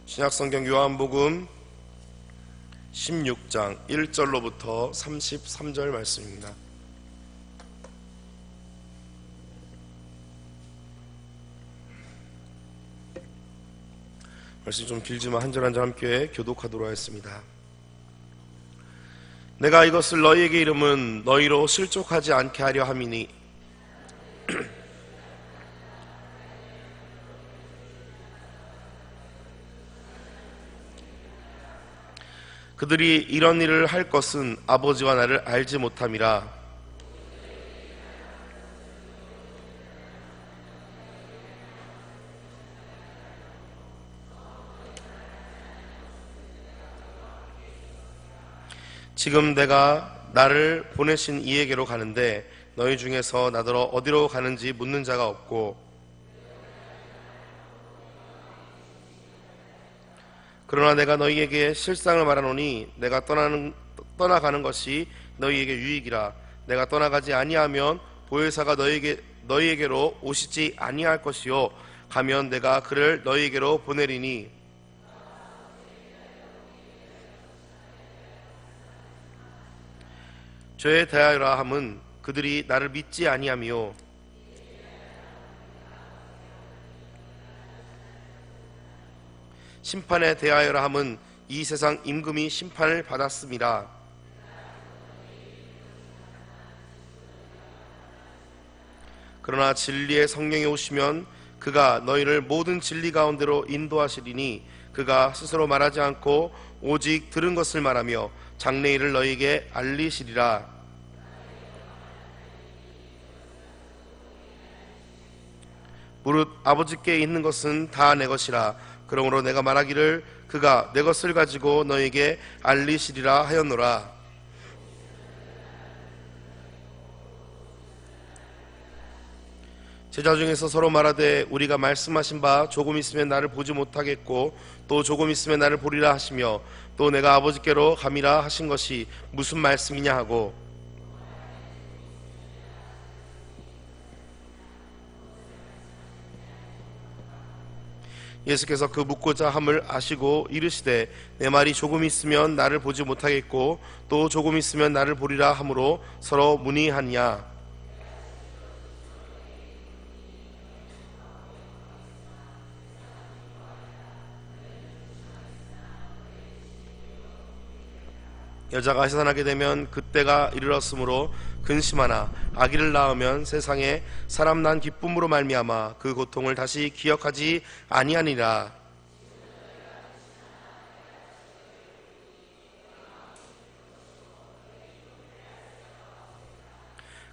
신약성경 요한복음 16장 1절로부터 33절 말씀입니다. 말씀이 좀 길지만 한 절 한 절 함께 교독하도록 하겠습니다. 내가 이것을 너희에게 이름은 너희로 실족하지 않게 하려 함이니 그들이 이런 일을 할 것은 아버지와 나를 알지 못함이라. 지금 내가 나를 보내신 이에게로 가는데 너희 중에서 나더러 어디로 가는지 묻는 자가 없고, 그러나 내가 너희에게 실상을 말하노니 내가 떠나가는 것이 너희에게 유익이라. 내가 떠나가지 아니하면 보혜사가 너희에게로 오시지 아니할 것이요 가면 내가 그를 너희에게로 보내리니 죄에 대하여라 함은 그들이 나를 믿지 아니하며 심판에 대하여라 함은 이 세상 임금이 심판을 받았음이라. 그러나 진리의 성령이 오시면 그가 너희를 모든 진리 가운데로 인도하시리니 그가 스스로 말하지 않고 오직 들은 것을 말하며 장래일을 너희에게 알리시리라. 무릇 아버지께 있는 것은 다 내 것이라. 그러므로 내가 말하기를 그가 내 것을 가지고 너에게 알리시리라 하였노라. 제자 중에서 서로 말하되 우리가 말씀하신 바 조금 있으면 나를 보지 못하겠고 또 조금 있으면 나를 보리라 하시며 또 내가 아버지께로 감이라 하신 것이 무슨 말씀이냐 하고, 예수께서 그 묻고자 함을 아시고 이르시되 내 말이 조금 있으면 나를 보지 못하겠고 또 조금 있으면 나를 보리라 하므로 서로 문의하니라. 여자가 해산하게 되면 그때가 이르렀으므로 근심하나 아기를 낳으면 세상에 사람 난 기쁨으로 말미암아 그 고통을 다시 기억하지 아니하니라.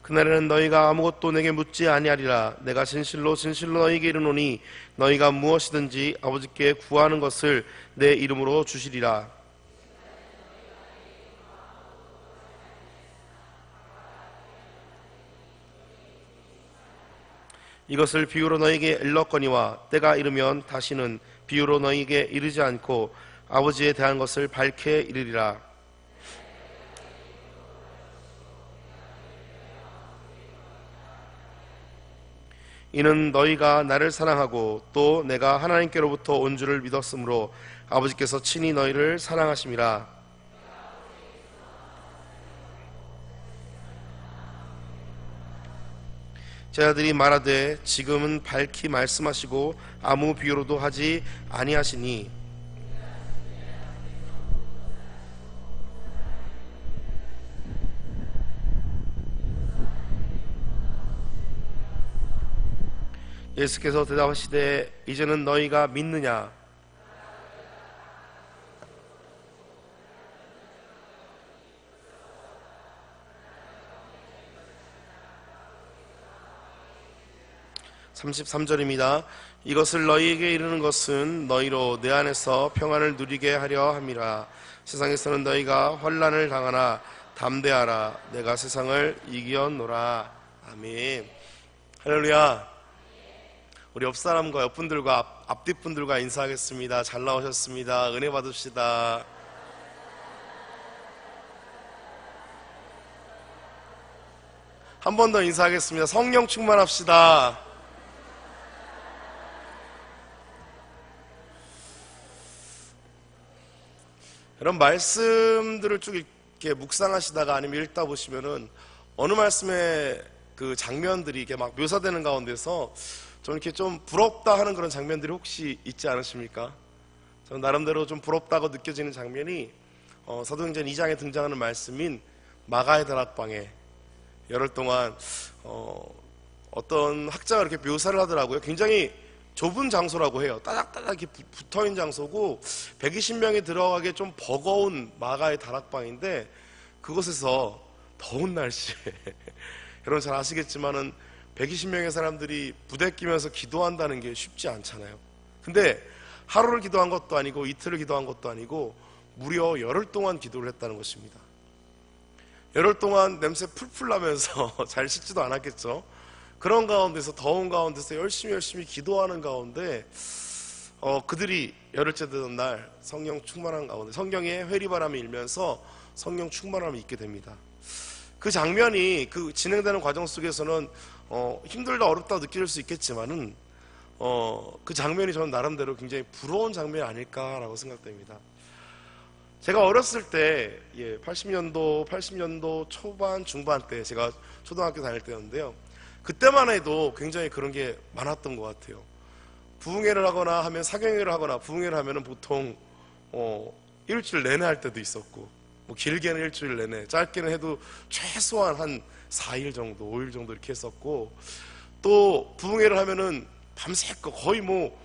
그날에는 너희가 아무것도 내게 묻지 아니하리라. 내가 진실로 진실로 너희에게 이르노니 너희가 무엇이든지 아버지께 구하는 것을 내 이름으로 주시리라. 이것을 비유로 너희에게 일렀거니와 때가 이르면 다시는 비유로 너희에게 이르지 않고 아버지에 대한 것을 밝게 이르리라. 이는 너희가 나를 사랑하고 또 내가 하나님께로부터 온 줄을 믿었으므로 아버지께서 친히 너희를 사랑하심이라. 제자들이 말하되 지금은 밝히 말씀하시고 아무 비유로도 하지 아니하시니 예수께서 대답하시되 이제는 너희가 믿느냐? (33절입니다) 이것을 너희에게 이르는 것은 너희로 내 안에서 평안을 누리게 하려 함이라. 세상에서는 너희가 환난을 당하나 담대하라. 내가 세상을 이기었노라. 아멘. 할렐루야. 우리 옆사람과 옆분들과 앞뒷분들과 인사하겠습니다. 잘 나오셨습니다. 은혜 받읍시다. 한 번 더 인사하겠습니다. 성령 충만합시다. 이런 말씀들을 쭉 이렇게 묵상하시다가 아니면 읽다 보시면은 어느 말씀의 그 장면들이 이게 막 묘사되는 가운데서 좀 이렇게 좀 부럽다 하는 그런 장면들이 혹시 있지 않으십니까? 저는 나름대로 좀 부럽다고 느껴지는 장면이 사도행전 2장에 등장하는 말씀인 마가의 다락방에 열흘 동안 어떤 학자가 이렇게 묘사를 하더라고요. 굉장히 좁은 장소라고 해요. 따닥따닥 이렇게 붙어있는 장소고 120명이 들어가기에 좀 버거운 마가의 다락방인데 그곳에서 더운 날씨에 여러분 잘 아시겠지만은 120명의 사람들이 부대 끼면서 기도한다는 게 쉽지 않잖아요. 근데 하루를 기도한 것도 아니고 이틀을 기도한 것도 아니고 무려 열흘 동안 기도를 했다는 것입니다. 열흘 동안 냄새 풀풀 나면서 잘 씻지도 않았겠죠. 그런 가운데서 더운 가운데서 열심히 기도하는 가운데 그들이 열흘째 되던 날 성령 충만한 가운데 성경에 회리바람이 일면서 성령 충만함이 있게 됩니다. 그 장면이 그 진행되는 과정 속에서는 힘들다 어렵다 느낄 수 있겠지만은 그 장면이 저는 나름대로 굉장히 부러운 장면이 아닐까라고 생각됩니다. 제가 어렸을 때 80년도 초반 중반 때 제가 초등학교 다닐 때였는데요. 그때만 해도 굉장히 그런 게 많았던 것 같아요. 부흥회를 하거나 하면 사경회를 하거나 부흥회를 하면은 보통 일주일 내내 할 때도 있었고 뭐 길게는 일주일 내내 짧게는 해도 최소한 한 4일 정도 5일 정도 이렇게 했었고 또 부흥회를 하면은 밤새껏 거의 뭐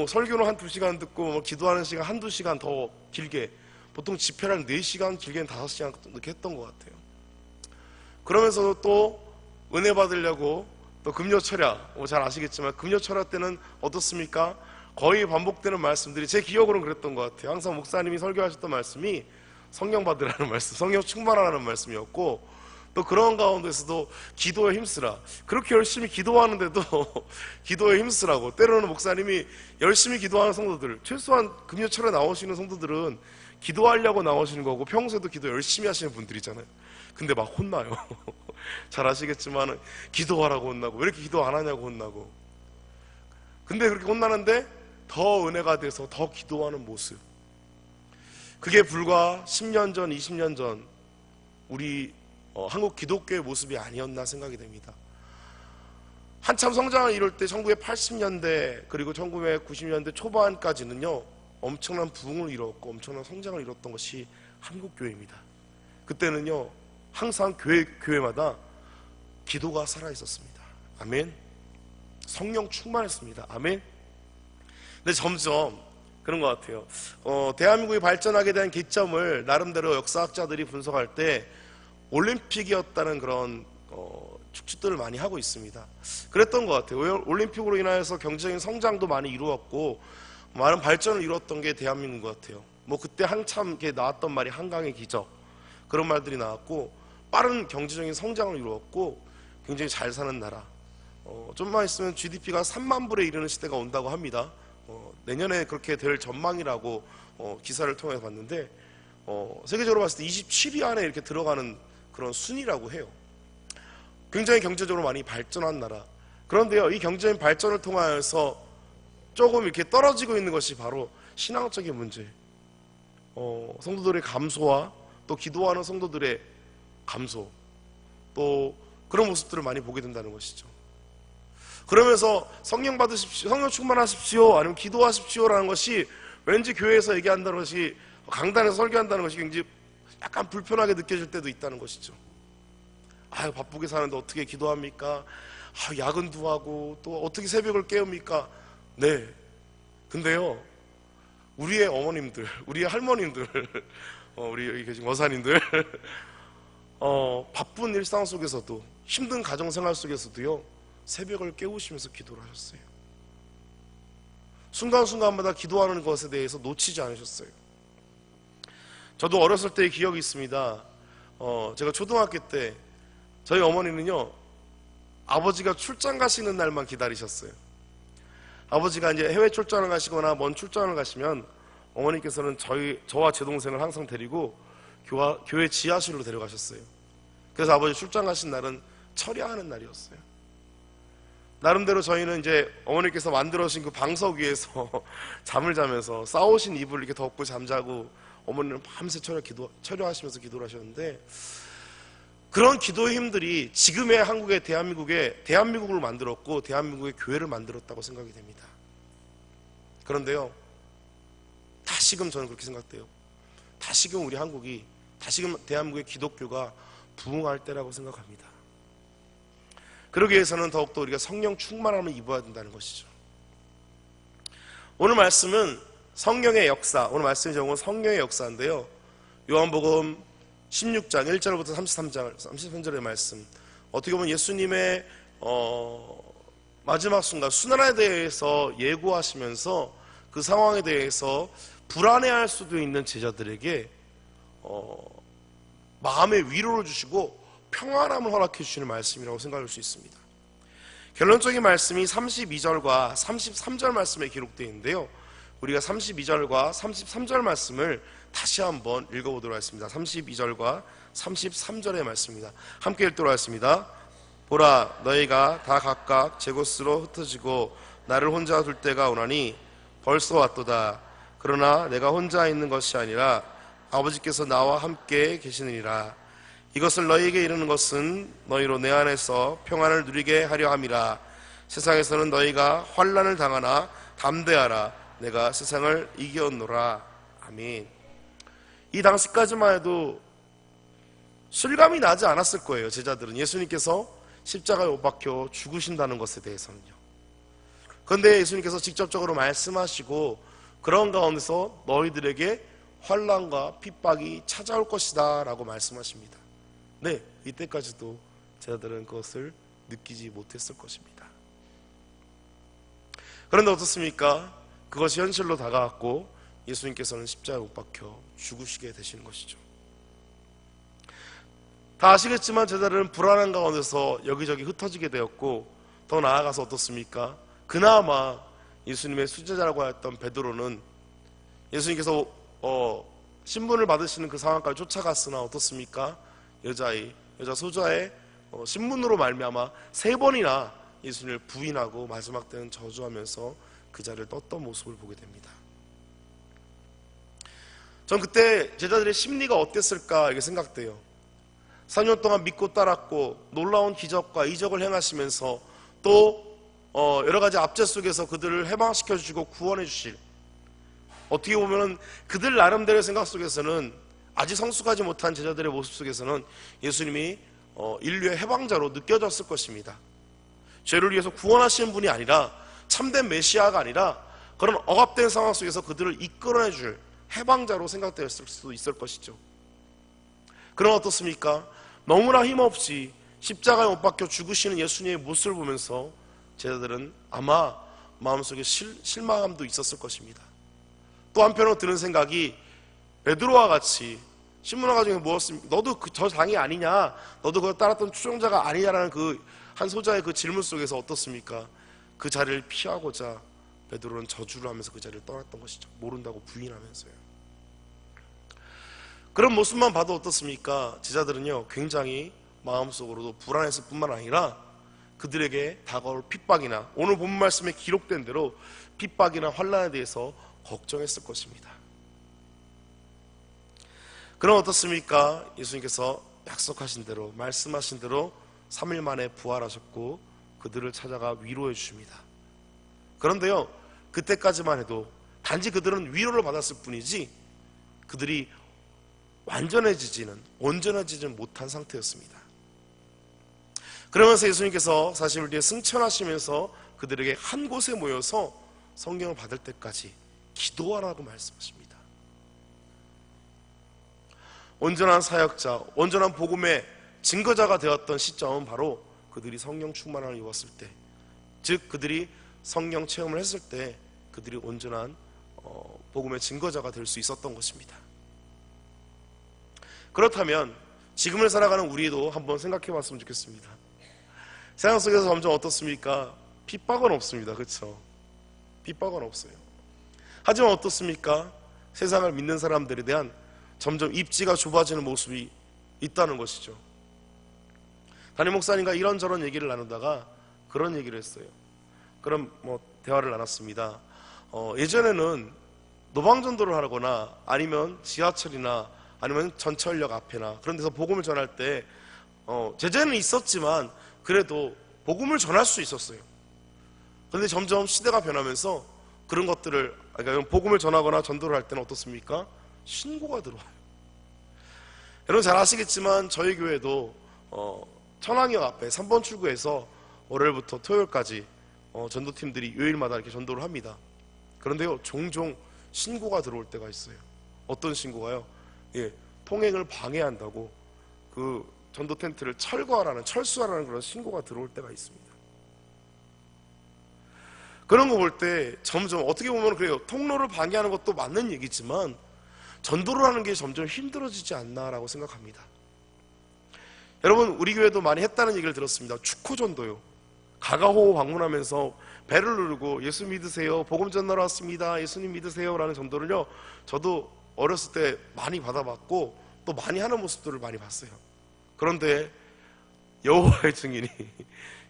설교는 한 2시간 듣고 뭐 기도하는 시간 한두 시간 더 길게 보통 집회를 한 4시간 길게는 5시간 이렇게 했던 것 같아요. 그러면서도 또 은혜 받으려고 또 금요철야 잘 아시겠지만 금요철야 때는 어떻습니까? 거의 반복되는 말씀들이 제 기억으로는 그랬던 것 같아요. 항상 목사님이 설교하셨던 말씀이 성령 받으라는 말씀, 성령 충만하라는 말씀이었고 또 그런 가운데서도 기도에 힘쓰라. 그렇게 열심히 기도하는데도 기도에 힘쓰라고. 때로는 목사님이 열심히 기도하는 성도들, 최소한 금요철에 나오시는 성도들은 기도하려고 나오시는 거고 평소에도 기도 열심히 하시는 분들이잖아요. 근데 막 혼나요. 잘 아시겠지만 기도하라고 혼나고 왜 이렇게 기도 안 하냐고 혼나고. 근데 그렇게 혼나는데 더 은혜가 돼서 더 기도하는 모습, 그게 불과 10년 전 20년 전 우리 한국 기독교의 모습이 아니었나 생각이 됩니다. 한참 성장을 이룰 때 1980년대 그리고 1990년대 초반까지는요 엄청난 부흥을 이뤘고 엄청난 성장을 이뤘던 것이 한국교회입니다. 그때는요 항상 교회마다 기도가 살아있었습니다. 아멘. 성령 충만했습니다. 아멘. 근데 점점 그런 것 같아요. 대한민국이 발전하게 된 기점을 나름대로 역사학자들이 분석할 때 올림픽이었다는 그런 추측들을 많이 하고 있습니다. 그랬던 것 같아요. 올림픽으로 인하여서 경제적인 성장도 많이 이루었고 많은 발전을 이루었던 게 대한민국인 것 같아요. 뭐 그때 한참 나왔던 말이 한강의 기적 그런 말들이 나왔고 빠른 경제적인 성장을 이루었고 굉장히 잘 사는 나라. 좀만 있으면 GDP가 3만 불에 이르는 시대가 온다고 합니다. 내년에 그렇게 될 전망이라고 기사를 통해서 봤는데 세계적으로 봤을 때 27위 안에 이렇게 들어가는 그런 순위라고 해요. 굉장히 경제적으로 많이 발전한 나라. 그런데요, 이 경제적인 발전을 통하여서 조금 이렇게 떨어지고 있는 것이 바로 신앙적인 문제. 성도들의 감소와 또 기도하는 성도들의 감소, 또 그런 모습들을 많이 보게 된다는 것이죠. 그러면서 성령 받으십시오, 성령 충만하십시오, 아니면 기도하십시오라는 것이 왠지 교회에서 얘기한다는 것이, 강단에서 설교한다는 것이 굉장히 약간 불편하게 느껴질 때도 있다는 것이죠. 아유, 바쁘게 사는데 어떻게 기도합니까? 야근도 하고 또 어떻게 새벽을 깨웁니까? 네. 근데요, 우리의 어머님들, 우리의 할머님들, 우리 여기 계신 어사님들, 바쁜 일상 속에서도, 힘든 가정생활 속에서도요, 새벽을 깨우시면서 기도를 하셨어요. 순간순간마다 기도하는 것에 대해서 놓치지 않으셨어요. 저도 어렸을 때의 기억이 있습니다. 제가 초등학교 때 저희 어머니는요, 아버지가 출장 가시는 날만 기다리셨어요. 아버지가 이제 해외 출장을 가시거나 먼 출장을 가시면 어머니께서는 저와 제 동생을 항상 데리고 교회 지하실로 데려가셨어요. 그래서 아버지 출장 가신 날은 철야하는 날이었어요. 나름대로 저희는 이제 어머니께서 만들어주신 그 방석 위에서 잠을 자면서 싸우신 이불을 이렇게 덮고 잠자고, 어머니는 밤새 철야하시면서 기도를 하셨는데, 그런 기도의 힘들이 지금의 한국의 대한민국을 만들었고 대한민국의 교회를 만들었다고 생각이 됩니다. 그런데요, 다시금 저는 그렇게 생각돼요. 다시금 우리 한국이, 다시금 대한민국의 기독교가 부흥할 때라고 생각합니다. 그러기 위해서는 더욱더 우리가 성령 충만함을 입어야 된다는 것이죠. 오늘 말씀은 성령의 역사, 오늘 말씀의 제목은 성령의 역사인데요, 요한복음 16장 1절부터 33절의 말씀, 어떻게 보면 예수님의 마지막 순간 순환에 대해서 예고하시면서 그 상황에 대해서 불안해할 수도 있는 제자들에게 마음의 위로를 주시고 평안함을 허락해 주시는 말씀이라고 생각할 수 있습니다. 결론적인 말씀이 32절과 33절 말씀에 기록되어 있는데요, 우리가 32절과 33절 말씀을 다시 한번 읽어보도록 하겠습니다. 32절과 33절의 말씀입니다. 함께 읽도록 하겠습니다. 보라, 너희가 다 각각 제 곳으로 흩어지고 나를 혼자 둘 때가 오나니 벌써 왔도다. 그러나 내가 혼자 있는 것이 아니라 아버지께서 나와 함께 계시느니라. 이것을 너희에게 이르는 것은 너희로 내 안에서 평안을 누리게 하려 함이라. 세상에서는 너희가 환난을 당하나 담대하라. 내가 세상을 이겼노라. 아멘. 이 당시까지만 해도 실감이 나지 않았을 거예요. 제자들은 예수님께서 십자가에 못 박혀 죽으신다는 것에 대해서는요. 그런데 예수님께서 직접적으로 말씀하시고 그런 가운데서 너희들에게 환난과 핍박이 찾아올 것이다 라고 말씀하십니다. 네, 이때까지도 제자들은 그것을 느끼지 못했을 것입니다. 그런데 어떻습니까? 그것이 현실로 다가왔고 예수님께서는 십자가에 못 박혀 죽으시게 되시는 것이죠. 다 아시겠지만 제자들은 불안한 가운데서 여기저기 흩어지게 되었고, 더 나아가서 어떻습니까? 그나마 예수님의 수제자라고 했던 베드로는 예수님께서 신분을 받으시는 그 상황까지 쫓아갔으나 어떻습니까? 여자 소자의 신문으로 말미암아 3번이나 예수님을 부인하고 마지막 때는 저주하면서 그 자리를 떴던 모습을 보게 됩니다. 전 그때 제자들의 심리가 어땠을까 이렇게 생각돼요. 4년 동안 믿고 따랐고 놀라운 기적과 이적을 행하시면서 또 여러 가지 압제 속에서 그들을 해방시켜 주시고 구원해 주실, 어떻게 보면 그들 나름대로의 생각 속에서는 아직 성숙하지 못한 제자들의 모습 속에서는 예수님이 인류의 해방자로 느껴졌을 것입니다. 죄를 위해서 구원하시는 분이 아니라, 참된 메시아가 아니라 그런 억압된 상황 속에서 그들을 이끌어내줄 해방자로 생각되었을 수도 있을 것이죠. 그럼 어떻습니까? 너무나 힘없이 십자가에 못 박혀 죽으시는 예수님의 모습을 보면서 제자들은 아마 마음속에 실망함도 있었을 것입니다. 또 한편으로 드는 생각이, 베드로와 같이 신문화가 중에 무엇입니까? 너도 저 당이 아니냐? 너도 그거 따랐던 추종자가 아니냐라는 그 한 소자의 그 질문 속에서 어떻습니까? 그 자리를 피하고자 베드로는 저주를 하면서 그 자리를 떠났던 것이죠. 모른다고 부인하면서요. 그런 모습만 봐도 어떻습니까? 제자들은요 굉장히 마음속으로도 불안했을 뿐만 아니라 그들에게 다가올 핍박이나, 오늘 본 말씀에 기록된 대로 핍박이나 환난에 대해서 걱정했을 것입니다. 그럼 어떻습니까? 예수님께서 약속하신 대로, 말씀하신 대로 3일 만에 부활하셨고 그들을 찾아가 위로해 주십니다. 그런데요, 그때까지만 해도 단지 그들은 위로를 받았을 뿐이지 그들이 온전해지지는 못한 상태였습니다. 그러면서 예수님께서 40일 뒤에 승천하시면서 그들에게 한 곳에 모여서 성경을 받을 때까지 기도하라고 말씀하십니다. 온전한 사역자, 온전한 복음의 증거자가 되었던 시점은 바로 그들이 성령 충만함을 입었을 때, 즉 그들이 성령 체험을 했을 때 그들이 온전한 복음의 증거자가 될 수 있었던 것입니다. 그렇다면 지금을 살아가는 우리도 한번 생각해 봤으면 좋겠습니다. 세상 속에서 점점 어떻습니까? 핍박은 없습니다. 그렇죠? 핍박은 없어요. 하지만 어떻습니까? 세상을 믿는 사람들에 대한 점점 입지가 좁아지는 모습이 있다는 것이죠. 담임 목사님과 이런저런 얘기를 나누다가 그런 얘기를 했어요. 그럼 대화를 나눴습니다. 예전에는 노방전도를 하거나 아니면 지하철이나 아니면 전철역 앞에나 그런 데서 복음을 전할 때 제재는 있었지만 그래도 복음을 전할 수 있었어요. 그런데 점점 시대가 변하면서 그런 것들을, 그러니까 복음을 전하거나 전도를 할 때는 어떻습니까? 신고가 들어와요. 여러분 잘 아시겠지만 저희 교회도 천왕역 앞에 3번 출구에서 월요일부터 토요일까지 전도팀들이 요일마다 이렇게 전도를 합니다. 그런데요, 종종 신고가 들어올 때가 있어요. 어떤 신고가요? 통행을 방해한다고 그 전도 텐트를 철수하라는 그런 신고가 들어올 때가 있습니다. 그런 거 볼 때 점점 어떻게 보면 그래요. 통로를 방해하는 것도 맞는 얘기지만 전도를 하는 게 점점 힘들어지지 않나라고 생각합니다. 여러분 우리 교회도 많이 했다는 얘기를 들었습니다. 축호전도요. 가가호호 방문하면서 배를 누르고 예수 믿으세요, 복음 전하러 왔습니다, 예수님 믿으세요 라는 전도를요, 저도 어렸을 때 많이 받아봤고 또 많이 하는 모습들을 많이 봤어요. 그런데 여호와의 증인이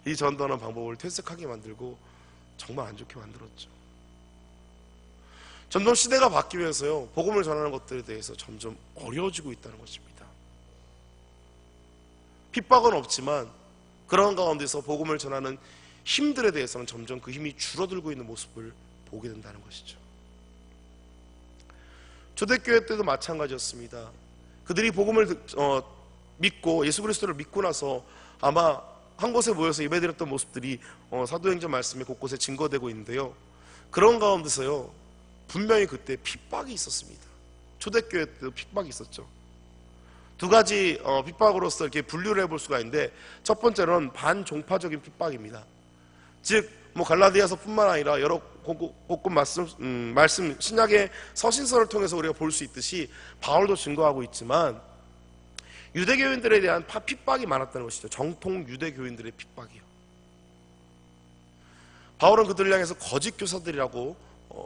이 전도하는 방법을 퇴색하게 만들고 정말 안 좋게 만들었죠. 점점 시대가 바뀌면서요, 복음을 전하는 것들에 대해서 점점 어려워지고 있다는 것입니다. 핍박은 없지만 그런 가운데서 복음을 전하는 힘들에 대해서는 점점 그 힘이 줄어들고 있는 모습을 보게 된다는 것이죠. 초대교회 때도 마찬가지였습니다. 그들이 복음을 믿고 예수 그리스도를 믿고 나서 아마 한 곳에 모여서 예배드렸던 모습들이 사도행전 말씀에 곳곳에 증거되고 있는데요, 그런 가운데서요 분명히 그때 핍박이 있었습니다. 초대교회 때도 핍박이 있었죠. 두 가지 핍박으로서 이렇게 분류를 해볼 수가 있는데, 첫 번째는 반종파적인 핍박입니다. 즉 갈라디아서뿐만 아니라 여러 곳곳 말씀 신약의 서신서를 통해서 우리가 볼 수 있듯이 바울도 증거하고 있지만 유대교인들에 대한 핍박이 많았다는 것이죠. 정통 유대교인들의 핍박이요. 바울은 그들을 향해서 거짓 교사들이라고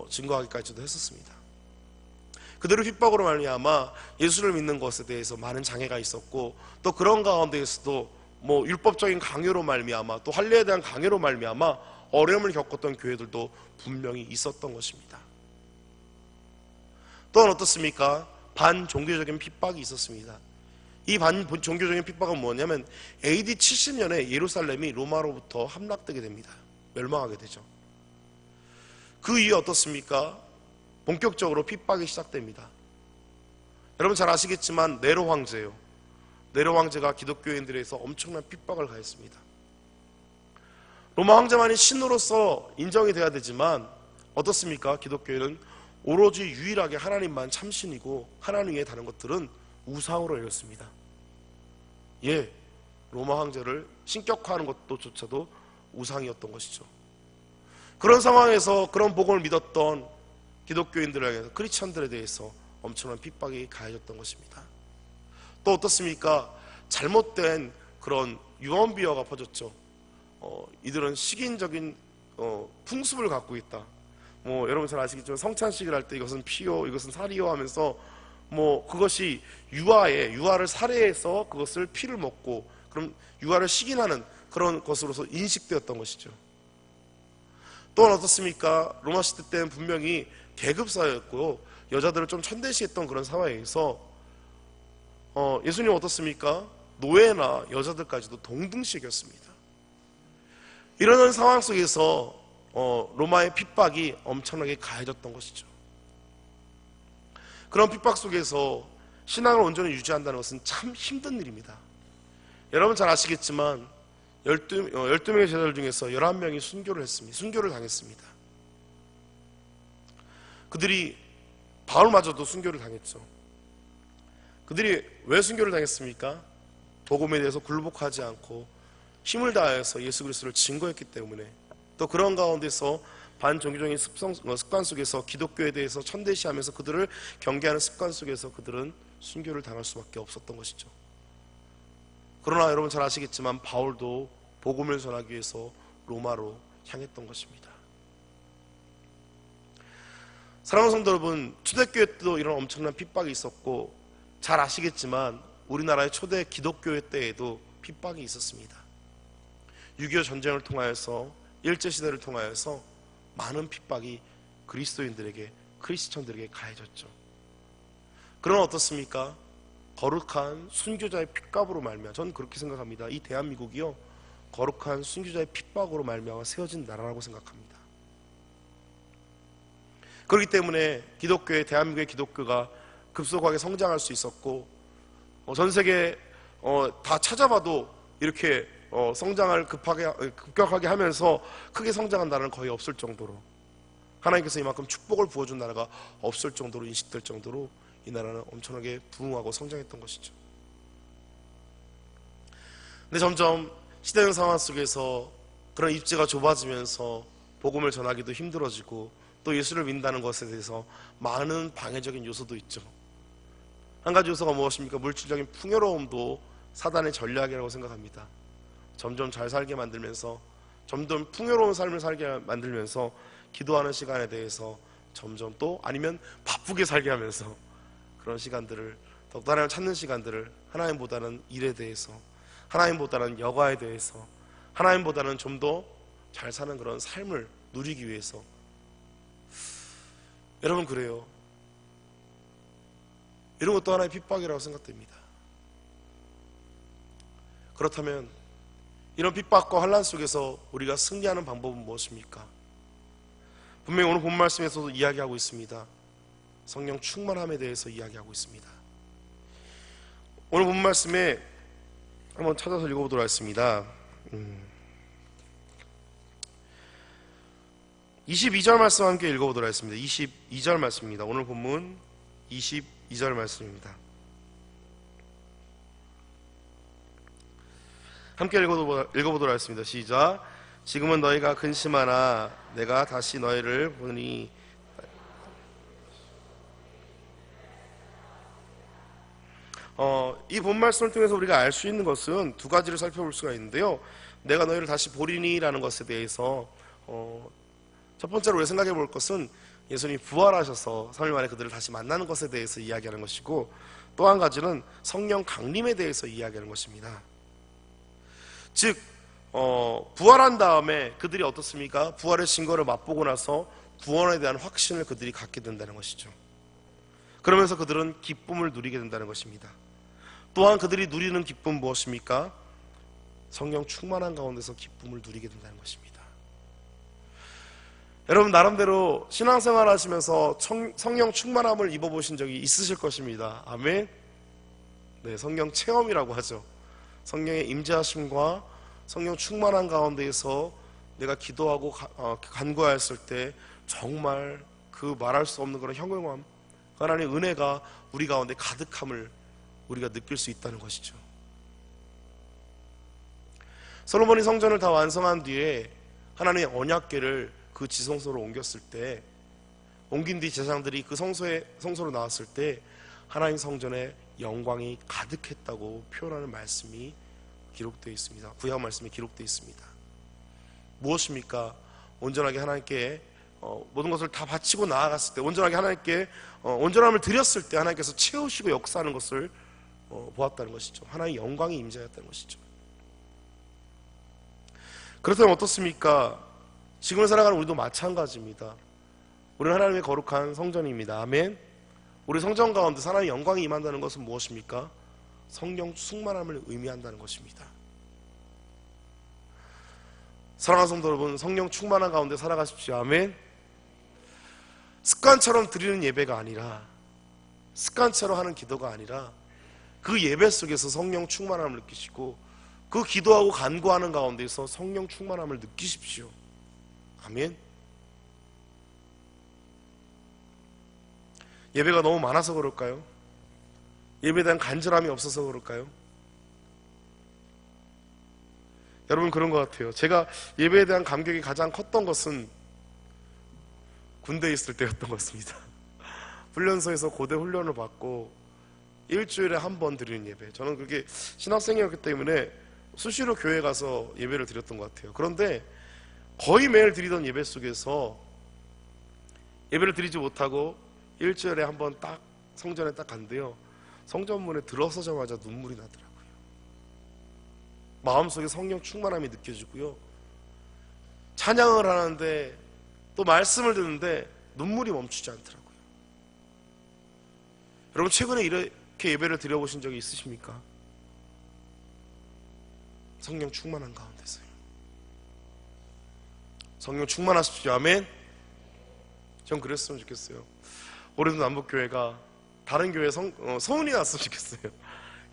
증거하기까지도 했었습니다. 그들의 핍박으로 말미암아 예수를 믿는 것에 대해서 많은 장애가 있었고, 또 그런 가운데에서도 율법적인 강요로 말미암아 또 할례에 대한 강요로 말미암아 어려움을 겪었던 교회들도 분명히 있었던 것입니다. 또한 어떻습니까? 반종교적인 핍박이 있었습니다. 이 반종교적인 핍박은 뭐냐면 AD 70년에 예루살렘이 로마로부터 함락되게 됩니다. 멸망하게 되죠. 그 이후에 어떻습니까? 본격적으로 핍박이 시작됩니다. 여러분 잘 아시겠지만 네로 황제요. 네로 황제가 기독교인들에서 엄청난 핍박을 가했습니다. 로마 황제만이 신으로서 인정이 돼야 되지만 어떻습니까? 기독교인은 오로지 유일하게 하나님만 참신이고 하나님 외에 다른 것들은 우상으로 여겼습니다. 로마 황제를 신격화하는 것조차도 우상이었던 것이죠. 그런 상황에서 그런 복음을 믿었던 기독교인들에게, 크리스천들에 대해서 엄청난 핍박이 가해졌던 것입니다. 또 어떻습니까? 잘못된 그런 유언비어가 퍼졌죠. 이들은 식인적인 풍습을 갖고 있다. 여러분 잘 아시겠지만 성찬식을 할 때 이것은 피요, 이것은 살이요 하면서 그것이 유아를 살해해서 그것을 피를 먹고 그럼 유아를 식인하는 그런 것으로서 인식되었던 것이죠. 또한 어떻습니까? 로마 시대 때는 분명히 계급 사회였고 여자들을 좀 천대시했던 그런 사회에서 예수님은 어떻습니까? 노예나 여자들까지도 동등시 여겼습니다. 이런 상황 속에서 로마의 핍박이 엄청나게 가해졌던 것이죠. 그런 핍박 속에서 신앙을 온전히 유지한다는 것은 참 힘든 일입니다. 여러분 잘 아시겠지만 12명의 제자들 중에서 11명이 순교를 당했습니다. 그들이 바울마저도 순교를 당했죠. 그들이 왜 순교를 당했습니까? 복음에 대해서 굴복하지 않고 힘을 다해서 예수 그리스도를 증거했기 때문에, 또 그런 가운데서 반종교적인 습관 속에서 기독교에 대해서 천대시하면서 그들을 경계하는 습관 속에서 그들은 순교를 당할 수밖에 없었던 것이죠. 그러나 여러분 잘 아시겠지만 바울도 복음을 전하기 위해서 로마로 향했던 것입니다. 사랑하는 성도 여러분, 초대교회 때도 이런 엄청난 핍박이 있었고 잘 아시겠지만 우리나라의 초대 기독교회 때에도 핍박이 있었습니다. 6.25 전쟁을 통하여서 일제시대를 통하여서 많은 핍박이 그리스도인들에게, 크리스천들에게 가해졌죠. 그러나 어떻습니까? 거룩한 순교자의 핏값으로 말미암아, 저는 그렇게 생각합니다. 이 대한민국이요, 거룩한 순교자의 핍박으로 말미암아 세워진 나라라고 생각합니다. 그렇기 때문에 기독교의, 대한민국의 기독교가 급속하게 성장할 수 있었고, 전 세계 다 찾아봐도 이렇게 성장을 급격하게 하면서 크게 성장한 나라는 거의 없을 정도로, 하나님께서 이만큼 축복을 부어준 나라가 없을 정도로 인식될 정도로 이 나라는 엄청나게 부흥하고 성장했던 것이죠. 근데 점점 시대적 상황 속에서 그런 입지가 좁아지면서 복음을 전하기도 힘들어지고, 또 예수를 믿는다는 것에 대해서 많은 방해적인 요소도 있죠. 한 가지 요소가 무엇입니까? 물질적인 풍요로움도 사단의 전략이라고 생각합니다. 점점 잘 살게 만들면서, 점점 풍요로운 삶을 살게 만들면서 기도하는 시간에 대해서 점점, 또 아니면 바쁘게 살게 하면서 그런 시간들을, 더욱더 하나님을 찾는 시간들을 하나님보다는 일에 대해서, 하나님보다는 여가에 대해서, 하나님보다는 좀 더 잘 사는 그런 삶을 누리기 위해서. 여러분, 그래요. 이런 것도 하나의 핍박이라고 생각됩니다. 그렇다면 이런 핍박과 환난 속에서 우리가 승리하는 방법은 무엇입니까? 분명히 오늘 본 말씀에서도 이야기하고 있습니다. 성령 충만함에 대해서 이야기하고 있습니다. 오늘 본 말씀에 한번 찾아서 읽어보도록 하겠습니다. 22절 말씀 함께 읽어보도록 하겠습니다. 22절 말씀입니다. 오늘 본문 22절 말씀입니다. 함께 읽어보도록 하겠습니다. 시작. 지금은 너희가 근심하나 내가 다시 너희를 보니. 이 본 말씀을 통해서 우리가 알 수 있는 것은 두 가지를 살펴볼 수가 있는데요. 내가 너희를 다시 보리니 라는 것에 대해서 첫 번째로 우리가 생각해 볼 것은 예수님이 부활하셔서 3일 만에 그들을 다시 만나는 것에 대해서 이야기하는 것이고, 또 한 가지는 성령 강림에 대해서 이야기하는 것입니다. 즉 부활한 다음에 그들이 어떻습니까? 부활의 증거를 맛보고 나서 구원에 대한 확신을 그들이 갖게 된다는 것이죠. 그러면서 그들은 기쁨을 누리게 된다는 것입니다. 또한 그들이 누리는 기쁨 무엇입니까? 성령 충만한 가운데서 기쁨을 누리게 된다는 것입니다. 여러분, 나름대로 신앙생활 하시면서 성령 충만함을 입어보신 적이 있으실 것입니다. 아멘. 네, 성령 체험이라고 하죠. 성령의 임재하심과 성령 충만한 가운데에서 내가 기도하고 간구하였을 때 정말 그 말할 수 없는 그런 형용함, 하나님의 은혜가 우리 가운데 가득함을 우리가 느낄 수 있다는 것이죠. 솔로몬이 성전을 다 완성한 뒤에 하나님의 언약궤를 그 지성소로 옮겼을 때, 옮긴 뒤 제사장들이 그 성소로 나왔을 때 하나님 성전에 영광이 가득했다고 표현하는 말씀이 기록되어 있습니다. 구약 말씀에 기록되어 있습니다. 무엇입니까? 온전하게 하나님께 모든 것을 다 바치고 나아갔을 때, 온전하게 하나님께 온전함을 드렸을 때 하나님께서 채우시고 역사하는 것을 보았다는 것이죠. 하나님의 영광이 임재하였다는 것이죠. 그렇다면 어떻습니까? 지금을 살아가는 우리도 마찬가지입니다. 우리는 하나님의 거룩한 성전입니다. 아멘. 우리 성전 가운데 하나님의 영광이 임한다는 것은 무엇입니까? 성령 충만함을 의미한다는 것입니다. 사랑하는 성도 여러분, 성령 충만한 가운데 살아가십시오. 아멘. 습관처럼 드리는 예배가 아니라, 습관처럼 하는 기도가 아니라 그 예배 속에서 성령 충만함을 느끼시고, 그 기도하고 간구하는 가운데서 성령 충만함을 느끼십시오. 아멘. 예배가 너무 많아서 그럴까요? 예배에 대한 간절함이 없어서 그럴까요? 여러분, 그런 것 같아요. 제가 예배에 대한 감격이 가장 컸던 것은 군대에 있을 때였던 것 같습니다. 훈련소에서 고대 훈련을 받고 일주일에 한 번 드리는 예배, 저는 그렇게 신학생이었기 때문에 수시로 교회 가서 예배를 드렸던 것 같아요. 그런데 거의 매일 드리던 예배 속에서 예배를 드리지 못하고 일주일에 한 번 딱 성전에 딱 간대요. 성전문에 들어서자마자 눈물이 나더라고요. 마음속에 성령 충만함이 느껴지고요. 찬양을 하는데 또 말씀을 듣는데 눈물이 멈추지 않더라고요. 여러분 최근에 이렇게 예배를 드려보신 적이 있으십니까? 성령 충만한 가운데서요. 성령 충만하십시오. 아멘. 전 그랬으면 좋겠어요. 우리도 남북교회가 다른 교회 소문이 났으면 좋겠어요.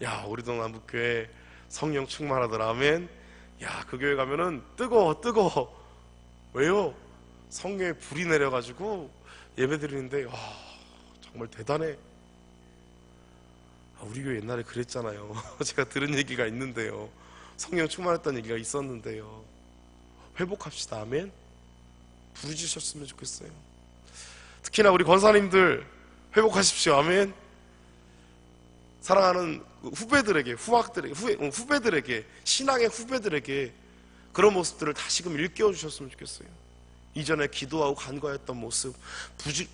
야, 우리도 남북교회 성령 충만하더라. 아멘. 야, 그 교회 가면은 뜨거워. 왜요? 성령의 불이 내려가지고 예배 드리는데 정말 대단해. 우리 교회 옛날에 그랬잖아요. 제가 들은 얘기가 있는데요. 성령 충만했다는 얘기가 있었는데요. 회복합시다. 아멘. 부르짖으셨으면 좋겠어요. 특히나 우리 권사님들 회복하십시오. 아멘. 사랑하는 후배들에게, 후배들에게, 신앙의 후배들에게 그런 모습들을 다시금 일깨워 주셨으면 좋겠어요. 이전에 기도하고 간구했던 모습,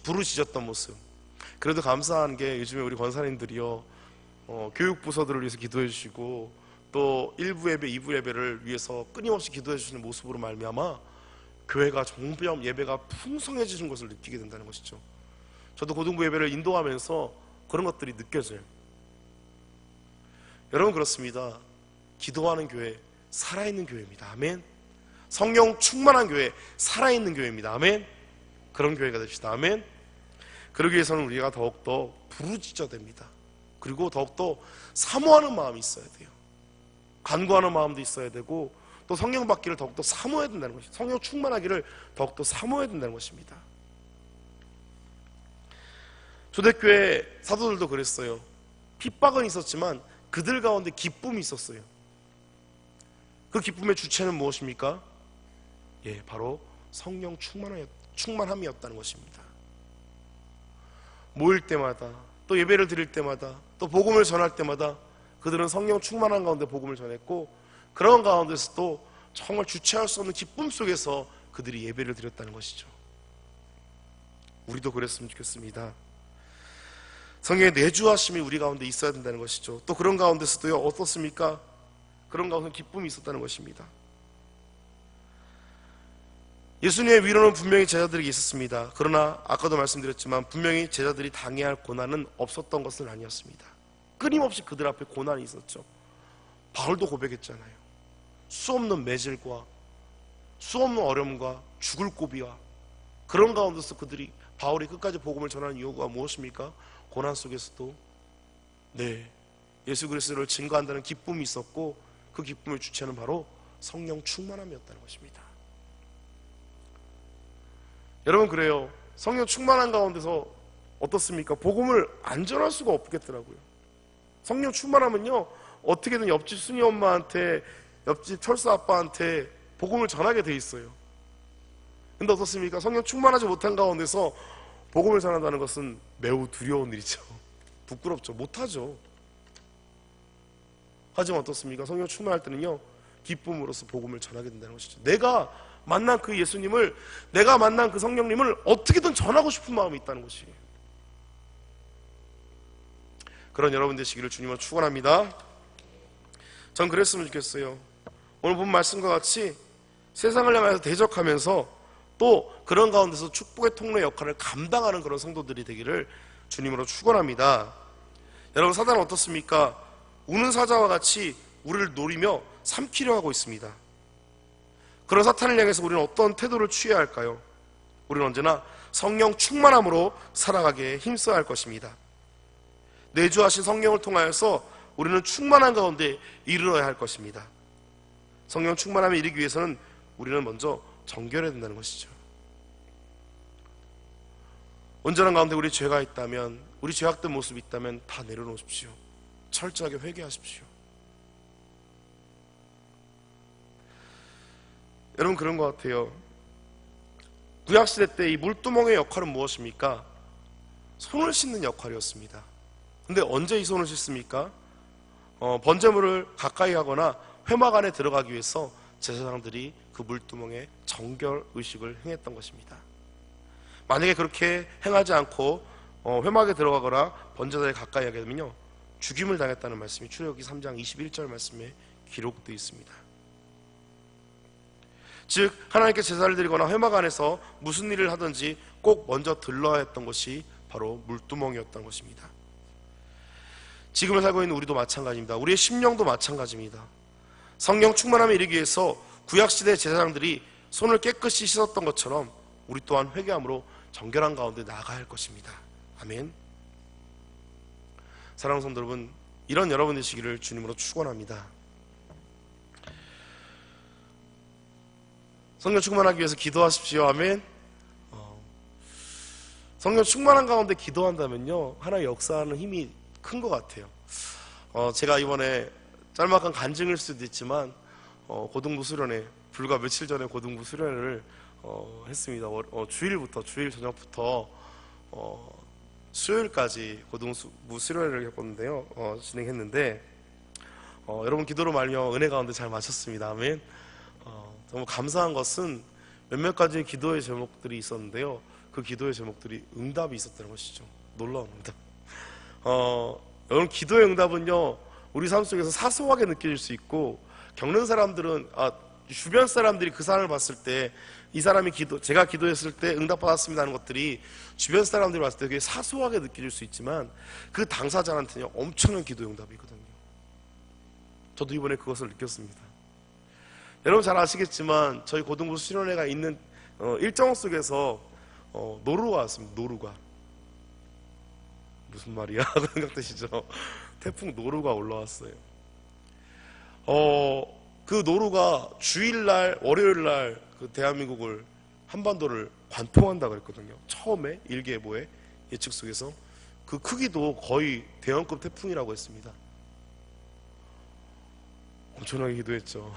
부르짖었던 모습. 그래도 감사한 게 요즘에 우리 권사님들이요, 교육부서들을 위해서 기도해 주시고 또 1부 예배, 2부 예배를 위해서 끊임없이 기도해 주시는 모습으로 말미암아 교회가 점점 예배가 풍성해지는 것을 느끼게 된다는 것이죠. 저도 고등부 예배를 인도하면서 그런 것들이 느껴져요. 여러분 그렇습니다. 기도하는 교회, 살아있는 교회입니다. 아멘. 성령 충만한 교회, 살아있는 교회입니다. 아멘. 그런 교회가 됩시다. 아멘. 그러기 위해서는 우리가 더욱더 부르짖어야 됩니다. 그리고 더욱더 사모하는 마음이 있어야 돼요. 간구하는 마음도 있어야 되고 또 성령 받기를 더욱더 사모해야 된다는 것입니다. 성령 충만하기를 더욱더 사모해야 된다는 것입니다. 초대교회 사도들도 그랬어요. 핍박은 있었지만 그들 가운데 기쁨이 있었어요. 그 기쁨의 주체는 무엇입니까? 바로 성령 충만함이었다는 것입니다. 모일 때마다 또 예배를 드릴 때마다 또 복음을 전할 때마다 그들은 성령 충만한 가운데 복음을 전했고 그런 가운데서도 정말 주체할 수 없는 기쁨 속에서 그들이 예배를 드렸다는 것이죠. 우리도 그랬으면 좋겠습니다. 성령의 내주하심이 우리 가운데 있어야 된다는 것이죠. 또 그런 가운데서도요, 어떻습니까? 그런 가운데 기쁨이 있었다는 것입니다. 예수님의 위로는 분명히 제자들에게 있었습니다. 그러나 아까도 말씀드렸지만 분명히 제자들이 당해야 할 고난은 없었던 것은 아니었습니다. 끊임없이 그들 앞에 고난이 있었죠. 바울도 고백했잖아요. 수없는 매질과 수없는 어려움과 죽을 고비와 그런 가운데서 바울이 끝까지 복음을 전하는 이유가 무엇입니까? 고난 속에서도 예수 그리스도를 증거한다는 기쁨이 있었고 그 기쁨의 주체는 바로 성령 충만함이었다는 것입니다. 여러분 그래요. 성령 충만한 가운데서 어떻습니까? 복음을 안 전할 수가 없겠더라고요. 성령 충만하면요, 어떻게든 옆집 순이 엄마한테, 옆집 철수 아빠한테 복음을 전하게 돼 있어요. 근데 어떻습니까? 성령 충만하지 못한 가운데서 복음을 전한다는 것은 매우 두려운 일이죠. 부끄럽죠. 못하죠. 하지만 어떻습니까? 성령 충만할 때는요, 기쁨으로써 복음을 전하게 된다는 것이죠. 내가 만난 그 예수님을, 내가 만난 그 성령님을 어떻게든 전하고 싶은 마음이 있다는 것이에요. 그런 여러분 되시기를 주님으로 축원합니다. 전 그랬으면 좋겠어요. 오늘 본 말씀과 같이 세상을 향해서 대적하면서 또 그런 가운데서 축복의 통로의 역할을 감당하는 그런 성도들이 되기를 주님으로 축원합니다. 여러분 사단은 어떻습니까? 우는 사자와 같이 우리를 노리며 삼키려 하고 있습니다. 그런 사탄을 향해서 우리는 어떤 태도를 취해야 할까요? 우리는 언제나 성령 충만함으로 살아가기에 힘써야 할 것입니다. 내주하신 성령을 통하여서 우리는 충만한 가운데 이르러야 할 것입니다. 성령 충만함에 이르기 위해서는 우리는 먼저 정결해야 된다는 것이죠. 온전한 가운데 우리 죄가 있다면, 우리 죄악된 모습이 있다면 다 내려놓으십시오. 철저하게 회개하십시오. 여러분 그런 것 같아요. 구약시대 때 이 물두멍의 역할은 무엇입니까? 손을 씻는 역할이었습니다. 근데 언제 이 손을 씻습니까? 번제물을 가까이 하거나 회막 안에 들어가기 위해서 제사장들이 그 물두멍에 정결 의식을 행했던 것입니다. 만약에 그렇게 행하지 않고 회막에 들어가거나 번제단에 가까이 하게 되면요, 죽임을 당했다는 말씀이 출애굽기 3장 21절 말씀에 기록되어 있습니다. 즉 하나님께 제사를 드리거나 회막 안에서 무슨 일을 하든지 꼭 먼저 들러야 했던 것이 바로 물두멍이었던 것입니다. 지금을 살고 있는 우리도 마찬가지입니다. 우리의 심령도 마찬가지입니다. 성령 충만함에 이르기 위해서 구약시대 제사장들이 손을 깨끗이 씻었던 것처럼 우리 또한 회개함으로 정결한 가운데 나아가야 할 것입니다. 아멘. 사랑하는 성도 여러분, 이런 여러분 되시기를 주님으로 축원합니다. 성령 충만하기 위해서 기도하십시오. 아멘. 성령 충만한 가운데 기도한다면요, 하나의 역사하는 힘이 큰 것 같아요. 제가 이번에 짤막한 간증일 수도 있지만 고등부 수련회, 불과 며칠 전에 고등부 수련회를 했습니다. 주일 저녁부터 수요일까지 고등부 수련회를 했었는데요, 진행했는데 여러분 기도로 말미암아 은혜 가운데 잘 마쳤습니다. 아멘. 너무 감사한 것은 몇몇 가지 기도의 제목들이 있었는데요, 그 기도의 제목들이 응답이 있었다는 것이죠. 놀라운 응답. 여러분 기도의 응답은요, 우리 삶 속에서 사소하게 느껴질 수 있고, 겪는 사람들은 주변 사람들이 그 사람을 봤을 때 이 사람이 제가 기도했을 때 응답받았습니다 하는 것들이 주변 사람들이 봤을 때 그게 사소하게 느껴질 수 있지만 그 당사자한테는 엄청난 기도의 응답이거든요. 저도 이번에 그것을 느꼈습니다. 여러분 잘 아시겠지만 저희 고등부 수련회가 있는 일정 속에서 노루가 왔습니다. 노루가 무슨 말이야? 그 생각되시죠? 태풍 노루가 올라왔어요. 그 노루가 주일날, 월요일날 그 대한민국을, 한반도를 관통한다고 했거든요. 처음에 일기예보의 예측 속에서 그 크기도 거의 대형급 태풍이라고 했습니다. 엄청나게 기도했죠.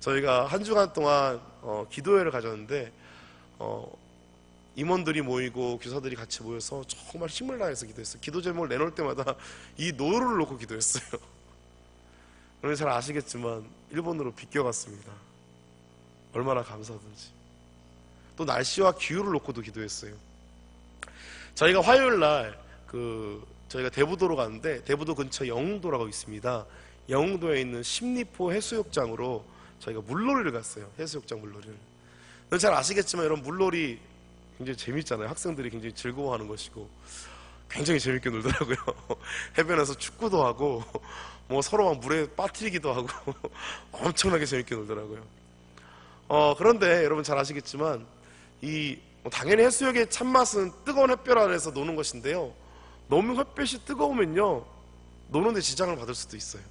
저희가 한 주간 동안 기도회를 가졌는데 임원들이 모이고 교사들이 같이 모여서 정말 힘을 다해서 기도했어요. 기도 제목을 내놓을 때마다 이 노루를 놓고 기도했어요. 여러분 잘 아시겠지만 일본으로 비껴갔습니다. 얼마나 감사하든지. 또 날씨와 기후를 놓고도 기도했어요. 저희가 화요일날 저희가 대부도로 갔는데, 대부도 근처 영흥도라고 있습니다. 영흥도에 있는 십리포 해수욕장으로 저희가 물놀이를 갔어요. 해수욕장 물놀이를. 잘 아시겠지만 여러분, 물놀이 굉장히 재밌잖아요. 학생들이 굉장히 즐거워하는 것이고 굉장히 재밌게 놀더라고요. 해변에서 축구도 하고 뭐 서로 막 물에 빠뜨리기도 하고 엄청나게 재밌게 놀더라고요. 그런데 여러분 잘 아시겠지만 당연히 해수욕의 참맛은 뜨거운 햇볕 아래에서 노는 것인데요, 너무 햇볕이 뜨거우면요 노는데 지장을 받을 수도 있어요.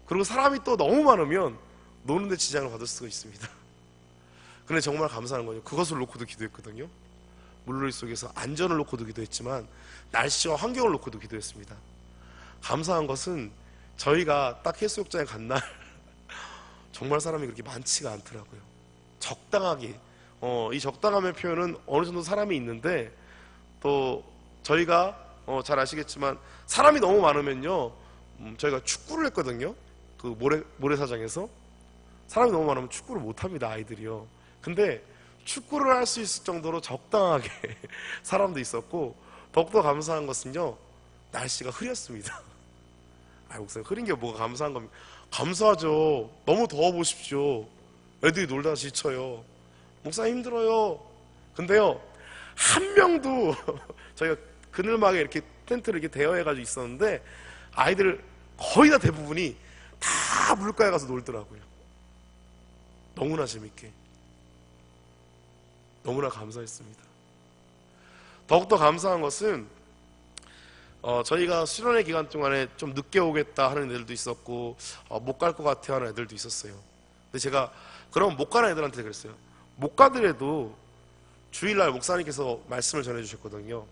그리고 사람이 또 너무 많으면 노는데 지장을 받을 수가 있습니다. 근데 정말 감사한 거죠. 그것을 놓고도 기도했거든요. 물놀이 속에서 안전을 놓고도 기도했지만 날씨와 환경을 놓고도 기도했습니다. 감사한 것은 저희가 딱 해수욕장에 간 날 정말 사람이 그렇게 많지가 않더라고요. 적당하게. 이 적당함의 표현은 어느 정도 사람이 있는데, 또 저희가 잘 아시겠지만 사람이 너무 많으면요, 저희가 축구를 했거든요. 그 모래사장에서. 사람이 너무 많으면 축구를 못합니다, 아이들이요. 근데 축구를 할 수 있을 정도로 적당하게 사람도 있었고, 더욱더 감사한 것은요, 날씨가 흐렸습니다. 목사님, 흐린 게 뭐가 감사한 겁니까? 감사하죠. 너무 더워 보십시오. 애들이 놀다 지쳐요. 목사님 힘들어요. 근데요, 한 명도 저희가 그늘막에 이렇게 텐트를 이렇게 대여해가지고 있었는데, 아이들 거의 다 대부분이 다 물가에 가서 놀더라고요. 너무나 재밌게. 너무나 감사했습니다. 더욱더 감사한 것은 저희가 수련회 기간 동안에 좀 늦게 오겠다 하는 애들도 있었고, 못 갈 것 같아 하는 애들도 있었어요. 근데 제가 그럼 못 가는 애들한테 그랬어요. 못 가더라도 주일날 목사님께서 말씀을 전해주셨거든요.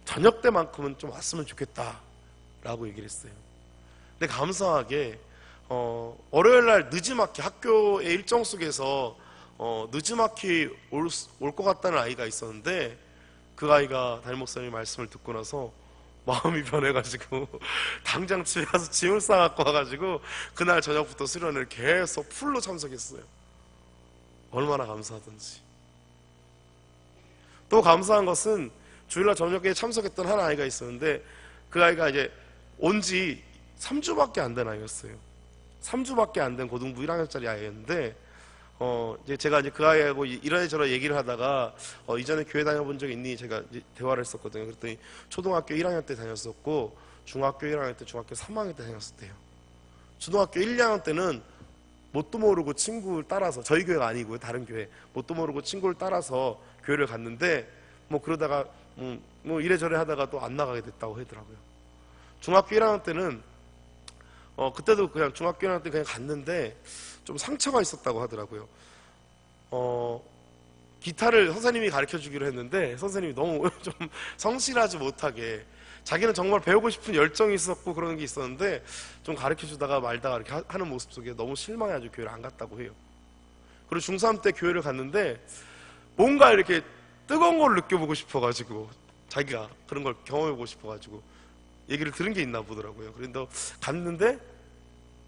저녁 때만큼은 좀 왔으면 좋겠다 라고 얘기를 했어요. 근데 감사하게 월요일날 늦지막히 학교의 일정 속에서 늦지막히 올 것 같다는 아이가 있었는데, 그 아이가 담임 목사님 말씀을 듣고 나서 마음이 변해가지고 당장 집에 가서 짐을 싸갖고 와가지고 그날 저녁부터 수련회를 계속 풀로 참석했어요. 얼마나 감사하던지. 또 감사한 것은 주일날 저녁에 참석했던 한 아이가 있었는데, 그 아이가 이제 온 지 3주밖에 안 된 아이였어요. 3주밖에 안 된 고등부 1학년짜리 아이였는데 이제 제가 이제 그 아이하고 이런저런 얘기를 하다가 이전에 교회 다녀본 적 있니? 제가 이제 대화를 했었거든요. 그랬더니 초등학교 1학년 때 다녔었고 중학교 1학년 때, 중학교 3학년 때 다녔었대요. 초등학교 1, 2학년 때는 뭣도 모르고 친구를 따라서, 저희 교회가 아니고요, 다른 교회, 뭣도 모르고 친구를 따라서 교회를 갔는데 뭐 그러다가 뭐 이래저래 하다가 또 안 나가게 됐다고 하더라고요. 중학교 1학년 때는 그때도 그냥 중학교 1학년 때 그냥 갔는데 좀 상처가 있었다고 하더라고요. 기타를 선생님이 가르쳐 주기로 했는데 선생님이 너무 좀 성실하지 못하게, 자기는 정말 배우고 싶은 열정이 있었고 그런 게 있었는데 좀 가르쳐 주다가 말다가 이렇게 하는 모습 속에 너무 실망해가지고 교회를 안 갔다고 해요. 그리고 중3 때 교회를 갔는데 뭔가 이렇게 뜨거운 걸 느껴보고 싶어가지고, 자기가 그런 걸 경험해보고 싶어가지고 얘기를 들은 게 있나 보더라고요. 그런데 갔는데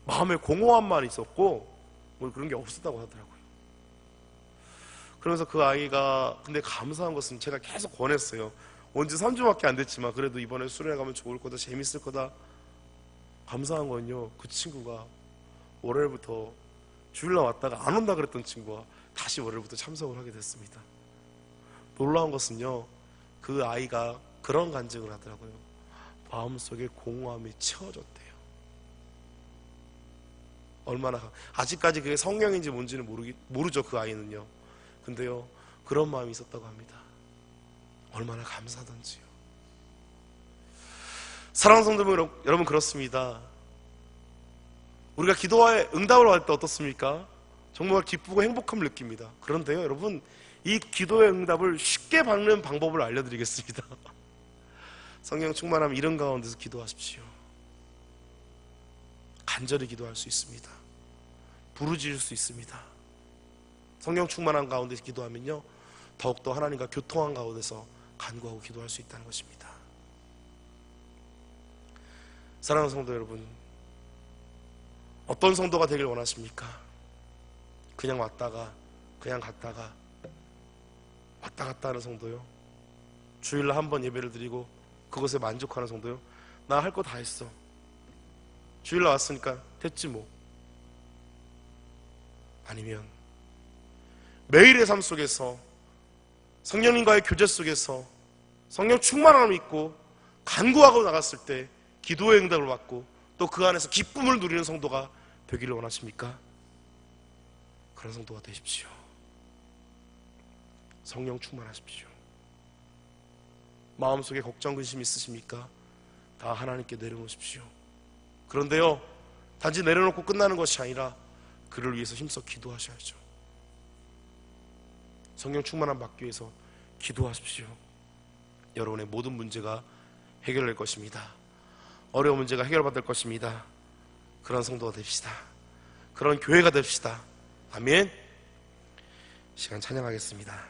마음에 공허함만 있었고 뭐 그런 게 없었다고 하더라고요. 그러면서 그 아이가, 근데 감사한 것은 제가 계속 권했어요. 언제 3주밖에 안 됐지만 그래도 이번에 수련회 가면 좋을 거다, 재밌을 거다. 감사한 건요, 그 친구가 월요일부터 주일날 왔다가 안 온다 그랬던 친구가 다시 월요일부터 참석을 하게 됐습니다. 놀라운 것은요, 그 아이가 그런 간증을 하더라고요. 마음속에 공허함이 채워졌대요. 얼마나, 아직까지 그게 성령인지 뭔지는 모르죠, 그 아이는요. 근데요, 그런 마음이 있었다고 합니다. 얼마나 감사하던지요. 사랑하는 성도 여러분, 그렇습니다. 우리가 기도에 응답을 받을 때 어떻습니까? 정말 기쁘고 행복함을 느낍니다. 그런데요, 여러분, 이 기도의 응답을 쉽게 받는 방법을 알려드리겠습니다. 성령 충만하면 이런 가운데서 기도하십시오. 간절히 기도할 수 있습니다. 부르짖을 수 있습니다. 성령 충만한 가운데서 기도하면요, 더욱더 하나님과 교통한 가운데서 간구하고 기도할 수 있다는 것입니다. 사랑하는 성도 여러분, 어떤 성도가 되길 원하십니까? 그냥 왔다가 그냥 갔다가 왔다 갔다 하는 성도요? 주일날 한 번 예배를 드리고 그것에 만족하는 성도요? 나 할 거 다 했어, 주일날 왔으니까 됐지 뭐. 아니면 매일의 삶 속에서 성령님과의 교제 속에서 성령 충만함을 믿고 간구하고 나갔을 때 기도의 응답을 받고 또 그 안에서 기쁨을 누리는 성도가 되기를 원하십니까? 그런 성도가 되십시오. 성령 충만하십시오. 마음속에 걱정, 근심 있으십니까? 다 하나님께 내려놓으십시오. 그런데요, 단지 내려놓고 끝나는 것이 아니라 그를 위해서 힘써 기도하셔야죠. 성령 충만함 받기 위해서 기도하십시오. 여러분의 모든 문제가 해결될 것입니다. 어려운 문제가 해결받을 것입니다. 그런 성도가 됩시다. 그런 교회가 됩시다. 아멘. 시간 찬양하겠습니다.